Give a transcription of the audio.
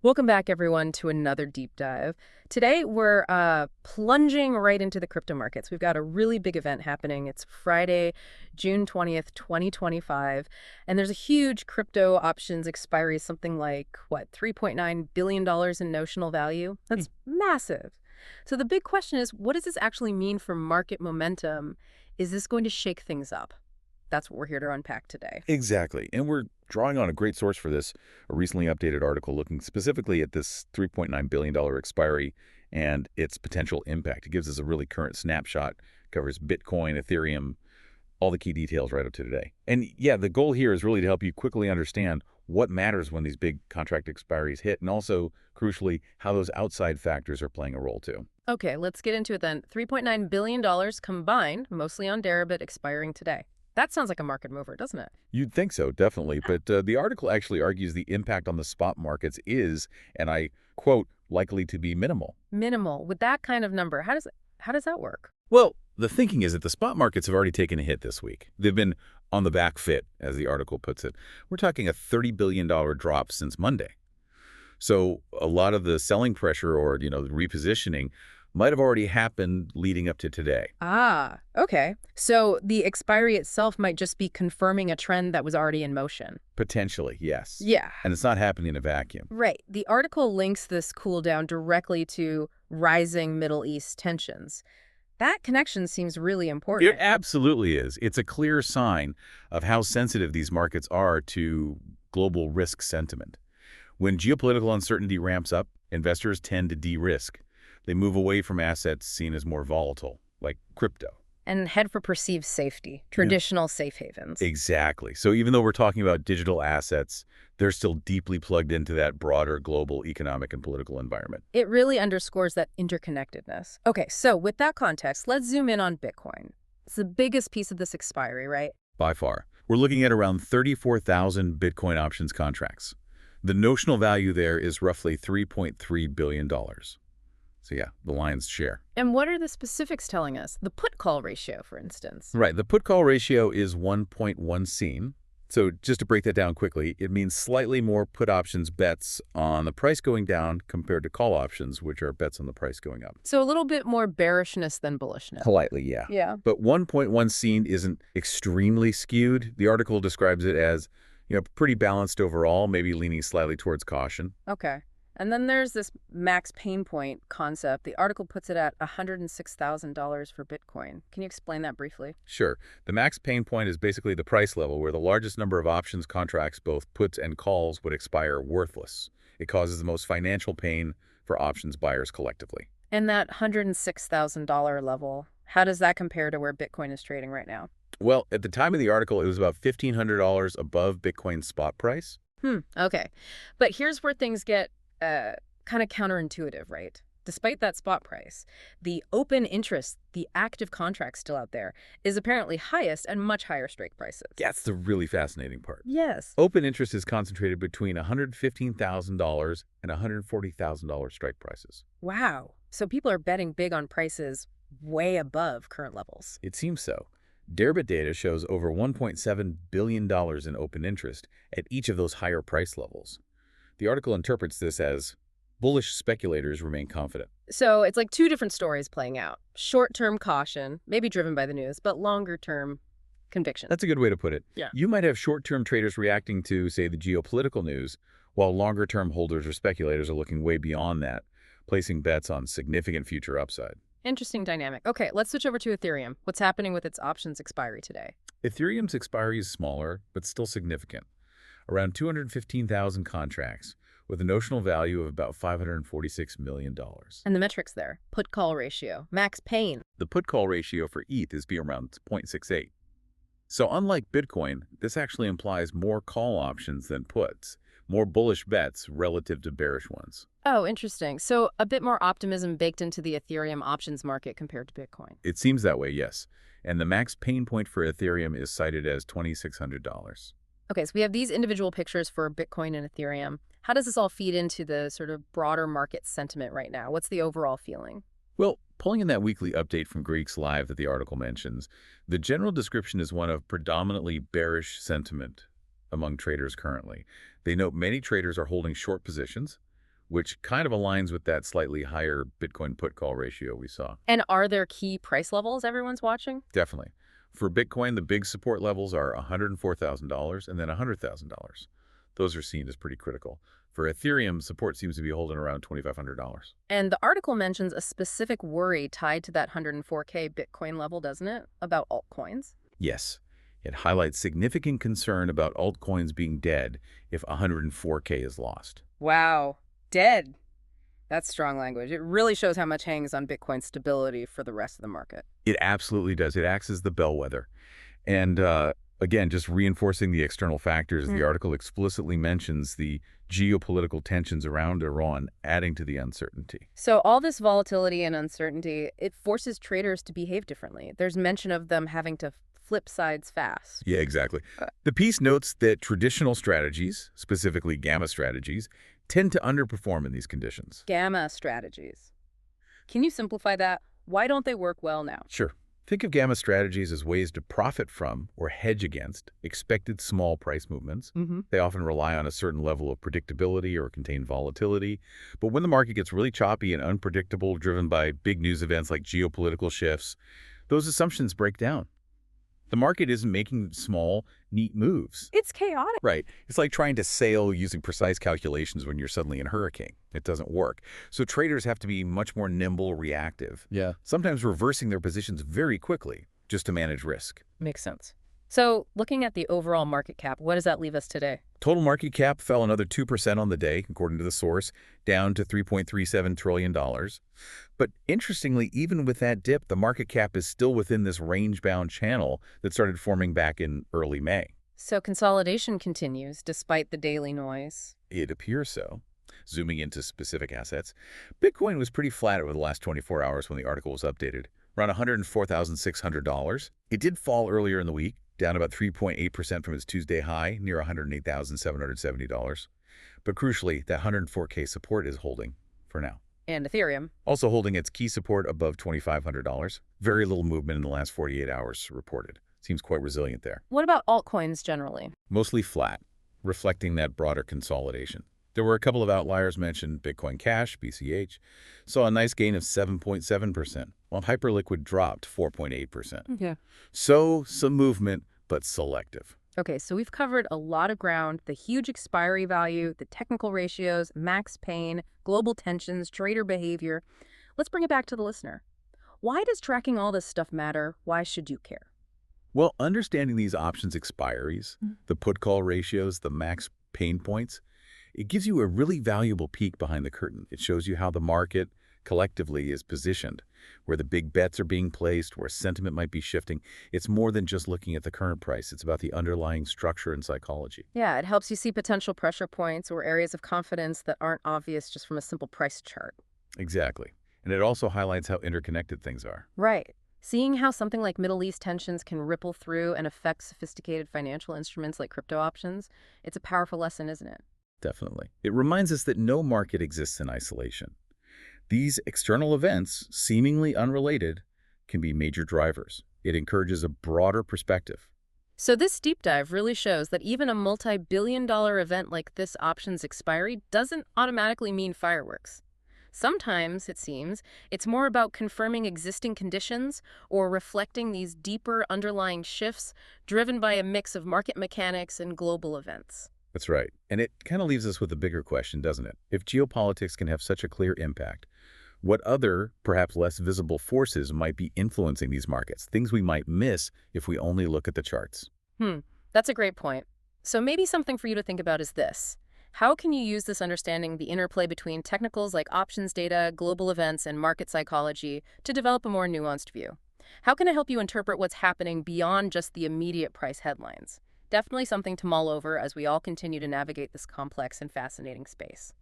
Welcome back, everyone, to another deep dive. Today, we're plunging right into the crypto markets. We've got a really big event happening. It's Friday, June 20th, 2025, and there's a huge crypto options expiry, something like, what, $3.9 billion in notional value? That's massive. So the big question is, what does this actually mean for market momentum? Is this going to shake things up? That's what we're here to unpack today. Exactly. And we're drawing on a great source for this, a recently updated article looking specifically at this $3.9 billion expiry and its potential impact. It gives us a really current snapshot, covers Bitcoin, Ethereum, all the key details right up to today. And yeah, the goal here is really to help you quickly understand what matters when these big contract expiries hit, and also, crucially, how those outside factors are playing a role too. Okay, let's get into it then. $3.9 billion combined, mostly on Deribit, expiring today. That sounds like a market mover, doesn't it? You'd think so, definitely. But the article actually argues the impact on the spot markets is, and I quote, likely to be minimal. Minimal. With that kind of number, how does that work? Well, the thinking is that the spot markets have already taken a hit this week. They've been on the back foot, as the article puts it. We're talking a $30 billion drop since Monday. So a lot of the selling pressure or, the repositioning might have already happened leading up to today. Ah, okay. So the expiry itself might just be confirming a trend that was already in motion. Potentially, yes. Yeah. And it's not happening in a vacuum. Right. The article links this cool down directly to rising Middle East tensions. That connection seems really important. It absolutely is. It's a clear sign of how sensitive these markets are to global risk sentiment. When geopolitical uncertainty ramps up, investors tend to de-risk. They move away from assets seen as more volatile, like crypto. And head for perceived safety, traditional safe havens. Exactly. So even though we're talking about digital assets, they're still deeply plugged into that broader global economic and political environment. It really underscores that interconnectedness. Okay, so with that context, let's zoom in on Bitcoin. It's the biggest piece of this expiry, right? By far. We're looking at around 34,000 Bitcoin options contracts. The notional value there is roughly $3.3 billion. So yeah, the lion's share. And what are the specifics telling us? The put-call ratio, for instance. Right. The put-call ratio is 1.1 seen. So just to break that down quickly, it means slightly more put options bets on the price going down compared to call options, which are bets on the price going up. So a little bit more bearishness than bullishness. Politely, yeah. Yeah. But 1.1 seen isn't extremely skewed. The article describes it as, pretty balanced overall, maybe leaning slightly towards caution. Okay. And then there's this max pain point concept. The article puts it at $106,000 for Bitcoin. Can you explain that briefly? Sure. The max pain point is basically the price level where the largest number of options contracts, both puts and calls, would expire worthless. It causes the most financial pain for options buyers collectively. And that $106,000 level, how does that compare to where Bitcoin is trading right now? Well, at the time of the article, it was about $1,500 above Bitcoin's spot price. Okay. But here's where things get kind of counterintuitive, right? Despite that spot price, the open interest, the active contract still out there, is apparently highest and much higher strike prices. That's the really fascinating part. Yes. Open interest is concentrated between $115,000 and $140,000 strike prices. Wow. So people are betting big on prices way above current levels. It seems so. Deribit data shows over $1.7 billion in open interest at each of those higher price levels. The article interprets this as bullish speculators remain confident. So it's like two different stories playing out. Short-term caution, maybe driven by the news, but longer-term conviction. That's a good way to put it. Yeah. You might have short-term traders reacting to, say, the geopolitical news, while longer-term holders or speculators are looking way beyond that, placing bets on significant future upside. Interesting dynamic. Okay, let's switch over to Ethereum. What's happening with its options expiry today? Ethereum's expiry is smaller, but still significant. Around 215,000 contracts, with a notional value of about $546 million. And the metrics there, put-call ratio, max pain. The put-call ratio for ETH is around 0.68. So unlike Bitcoin, this actually implies more call options than puts, more bullish bets relative to bearish ones. Oh, interesting. So a bit more optimism baked into the Ethereum options market compared to Bitcoin. It seems that way, yes. And the max pain point for Ethereum is cited as $2,600. Okay, so we have these individual pictures for Bitcoin and Ethereum. How does this all feed into the sort of broader market sentiment right now? What's the overall feeling? Well, pulling in that weekly update from Greeks Live that the article mentions, the general description is one of predominantly bearish sentiment among traders currently. They note many traders are holding short positions, which kind of aligns with that slightly higher Bitcoin put-call ratio we saw. And are there key price levels everyone's watching? Definitely. For Bitcoin, the big support levels are $104,000 and then $100,000. Those are seen as pretty critical. For Ethereum, support seems to be holding around $2,500. And the article mentions a specific worry tied to that 104K Bitcoin level, doesn't it? About altcoins. Yes, it highlights significant concern about altcoins being dead if 104K is lost. Wow. Dead. That's strong language. It really shows how much hangs on Bitcoin's stability for the rest of the market. It absolutely does. It acts as the bellwether. And again, just reinforcing the external factors, the article explicitly mentions the geopolitical tensions around Iran, adding to the uncertainty. So all this volatility and uncertainty, it forces traders to behave differently. There's mention of them having to flip sides fast. Yeah, exactly. The piece notes that traditional strategies, specifically gamma strategies, tend to underperform in these conditions. Gamma strategies. Can you simplify that? Why don't they work well now? Sure. Think of gamma strategies as ways to profit from or hedge against expected small price movements. They often rely on a certain level of predictability or contain volatility. But when the market gets really choppy and unpredictable, driven by big news events like geopolitical shifts, those assumptions break down. The market isn't making small, neat moves. It's chaotic. Right. It's like trying to sail using precise calculations when you're suddenly in a hurricane. It doesn't work. So traders have to be much more nimble, reactive. Yeah. Sometimes reversing their positions very quickly just to manage risk. Makes sense. So looking at the overall market cap, what does that leave us today? Total market cap fell another 2% on the day, according to the source, down to $3.37 trillion. But interestingly, even with that dip, the market cap is still within this range-bound channel that started forming back in early May. So consolidation continues despite the daily noise. It appears so. Zooming into specific assets, Bitcoin was pretty flat over the last 24 hours when the article was updated, around $104,600. It did fall earlier in the week, down about 3.8% from its Tuesday high, near $108,770. But crucially, that 104K support is holding for now. And Ethereum. Also holding its key support above $2,500. Very little movement in the last 48 hours reported. Seems quite resilient there. What about altcoins generally? Mostly flat, reflecting that broader consolidation. There were a couple of outliers mentioned. Bitcoin Cash, BCH, saw a nice gain of 7.7%, while Hyperliquid dropped 4.8%. Yeah. So, some movement, but selective. Okay, so we've covered a lot of ground: the huge expiry value, the technical ratios, max pain, global tensions, trader behavior. Let's bring it back to the listener. Why does tracking all this stuff matter? Why should you care? Well, understanding these options expiries, the put-call ratios, the max pain points, it gives you a really valuable peek behind the curtain. It shows you how the market collectively is positioned, where the big bets are being placed, where sentiment might be shifting. It's more than just looking at the current price. It's about the underlying structure and psychology. Yeah, it helps you see potential pressure points or areas of confidence that aren't obvious just from a simple price chart. Exactly. And it also highlights how interconnected things are. Right. Seeing how something like Middle East tensions can ripple through and affect sophisticated financial instruments like crypto options, it's a powerful lesson, isn't it? Definitely. It reminds us that no market exists in isolation. These external events, seemingly unrelated, can be major drivers. It encourages a broader perspective. So this deep dive really shows that even a multi-billion-dollar event like this options expiry doesn't automatically mean fireworks. Sometimes, it seems, it's more about confirming existing conditions or reflecting these deeper underlying shifts driven by a mix of market mechanics and global events. That's right. And it kind of leaves us with a bigger question, doesn't it? If geopolitics can have such a clear impact, what other, perhaps less visible forces might be influencing these markets? Things we might miss if we only look at the charts. That's a great point. So maybe something for you to think about is this. How can you use this understanding the interplay between technicals like options data, global events, and market psychology to develop a more nuanced view? How can it help you interpret what's happening beyond just the immediate price headlines? Definitely something to mull over as we all continue to navigate this complex and fascinating space.